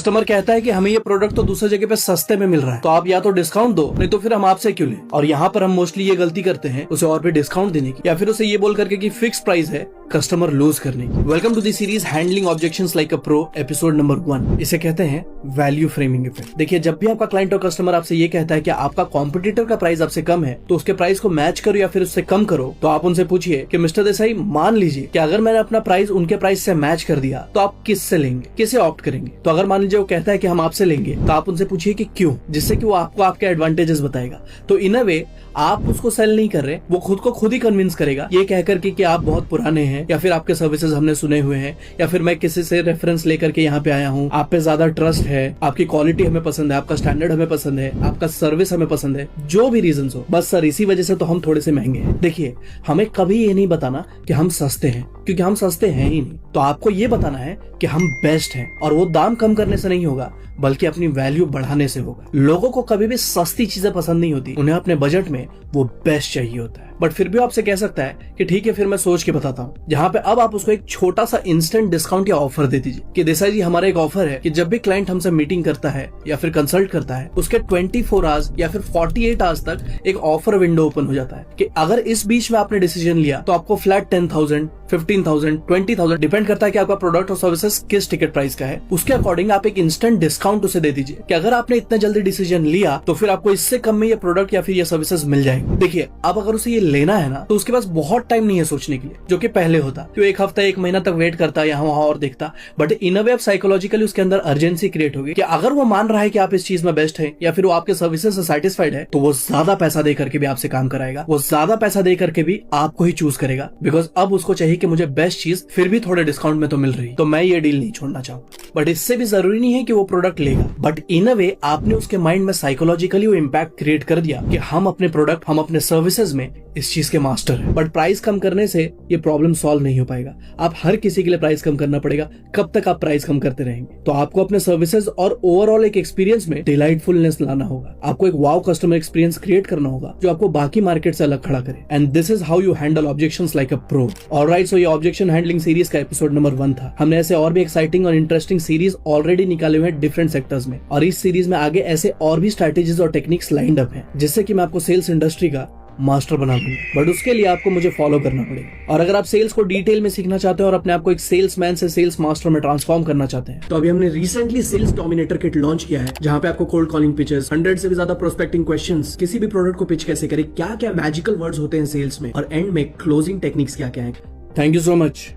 Customer कहता है कि हमें ये प्रोडक्ट तो दूसरी जगह पे सस्ते में मिल रहा है, तो आप या तो डिस्काउंट दो, नहीं तो फिर हम आपसे क्यों लें। और यहाँ पर हम मोस्टली ये गलती करते हैं उसे और भी डिस्काउंट देने की, या फिर उसे ये बोल करके कि फिक्स प्राइस है कस्टमर लूज करने की। Welcome to the series handling objections like a pro, episode number 1। इसे कहते हैं वैल्यू फ्रेमिंग इफेक्ट। देखिए, जब भी आपका क्लाइंट और कस्टमर आपसे ये कहता है कि आपका कॉम्पिटिटर का प्राइस आपसे कम है, तो उसके प्राइस को मैच करो या फिर उससे कम करो, तो आप उनसे पूछिए कि मिस्टर देसाई, मान लीजिए कि अगर मैंने अपना प्राइस उनके प्राइस से मैच कर दिया तो आप किससे लेंगे, किसे ऑप्ट करेंगे। तो अगर मान लीजिए वो कहता है कि हम आपसे लेंगे, तो आप उनसे पूछिए कि क्यों, जिससे कि वो आपको आपके एडवांटेजेस बताएगा। तो इन अ वे आप उसको सेल नहीं कर रहे, वो खुद को खुद ही कन्विंस करेगा ये कहकर के कि आप बहुत पुराने हैं, या फिर आपके सर्विसेज हमने सुने हुए हैं, या फिर मैं किसी से रेफरेंस लेकर के यहाँ पे आया हूँ, आप पे ज्यादा ट्रस्ट है, आपकी क्वालिटी हमें पसंद है, आपका स्टैंडर्ड हमें पसंद है, आपका सर्विस हमें पसंद है, जो भी रीजन हो, बस सर इसी वजह से तो हम थोड़े से महंगे हैं। देखिए, हमें कभी ये नहीं बताना कि हम सस्ते हैं, क्योंकि हम सस्ते हैं ही नहीं। तो आपको ये बताना है कि हम बेस्ट हैं, और वो दाम कम करने से नहीं होगा, बल्कि अपनी वैल्यू बढ़ाने से होगा। लोगों को कभी भी सस्ती चीजें पसंद नहीं होती, उन्हें अपने बजट में वो बेस्ट चाहिए होता है। बट फिर भी आपसे कह सकता है कि ठीक है, फिर मैं सोच के बताता हूँ। जहाँ पे अब आप उसको एक छोटा सा इंस्टेंट डिस्काउंट या ऑफर दे दीजिए कि देसाई जी, हमारा एक ऑफर है कि जब भी क्लाइंट हमसे मीटिंग करता है या फिर कंसल्ट करता है, उसके 24 आवर्स या फिर 48 आवर्स तक एक ऑफर विंडो ओपन हो जाता है कि अगर इस बीच में आपने डिसीजन लिया तो आपको फ्लैट 10,000, 15,000, 20,000, डिपेंड करता है कि आपका प्रोडक्ट और सर्विसेज किस टिकट प्राइस का है, उसके अकॉर्डिंग आप एक इंस्टेंट डिस्काउंट उसे दे दीजिए कि अगर आपने इतना जल्दी डिसीजन लिया तो फिर आपको इससे कम में ये प्रोडक्ट या फिर ये सर्विसेज मिल जाएंगे। देखिए, अब अगर उसे ये लेना है ना, तो उसके पास बहुत टाइम नहीं है सोचने के लिए, जो कि पहले होता कि वो एक हफ्ता 1 महीना तक वेट करता, यहाँ वहां और देखता। But in a way psychologically उसके अंदर अर्जेंसी क्रिएट होगी कि अगर वो मान रहा है कि आप इस चीज में बेस्ट है, या फिर वो आपके सर्विसेज से सेटिस्फाइड है, तो वो ज्यादा पैसा दे करके भी आपसे काम कराएगा, वो ज्यादा पैसा दे करके भी आपको ही चूज करेगा, बिकॉज अब उसको चाहिए कि मुझे बेस्ट चीज फिर भी थोड़े डिस्काउंट में तो मिल रही, तो मैं ये डील नहीं छोड़ना चाहूंगा। बट इससे भी जरूरी नहीं है कि वो प्रोडक्ट लेगा, बट इन अ वे आपने उसके माइंड में साइकोलॉजिकली वो इम्पैक्ट क्रिएट कर दिया कि हम अपने प्रोडक्ट, हम अपने सर्विसेज में इस चीज के मास्टर हैं। बट प्राइस कम करने से ये प्रॉब्लम सॉल्व नहीं हो पाएगा। आप हर किसी के लिए प्राइस कम करना पड़ेगा। कब तक आप प्राइस कम करते रहेंगे? तो आपको अपने सर्विसेज और ओवरऑल एक एक्सपीरियंस में डिलाइटफुलनेस लाना होगा। आपको एक वाव कस्टमर एक्सपीरियंस क्रिएट करना होगा जो आपको बाकी मार्केट से अलग खड़ा करे। And this is how you handle objections like a pro. Alright, so ये ऑब्जेक्शन हैंडलिंग सीरीज का एपिसोड नंबर 1 था। हमने ऐसे और भी एक्साइटिंग और इंटरेस्टिंग सीरीज ऑलरेडी निकाले हुए हैं डिफरेंट सेक्टर्स में, और इस सीरीज में आगे ऐसे और भी स्ट्रेटेजीज और टेक्निक्स लाइंड अप हैं, जिससे कि मैं आपको सेल्स इंडस्ट्री का मास्टर बना दूंगा। बट उसके लिए आपको मुझे फॉलो करना पड़ेगा। और अगर आप सेल्स को डिटेल में सीखना चाहते हैं और अपने आप को एक सेल्समैन से सेल्स मास्टर में ट्रांसफॉर्म करना चाहते हैं, तो अभी हमने recently sales dominator kit launch किया है, जहां पे आपको कोल्ड कॉलिंग पिचेस, 100 से भी ज्यादा प्रोस्पेक्टिंग क्वेश्चंस, किसी भी प्रोडक्ट को पिच कैसे करें, क्या क्या मैजिकल वर्ड्स होते हैं सेल्स में, और एंड में क्लोजिंग टेक्निक्स क्या क्या है। Thank you so much.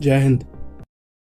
जय हिंद।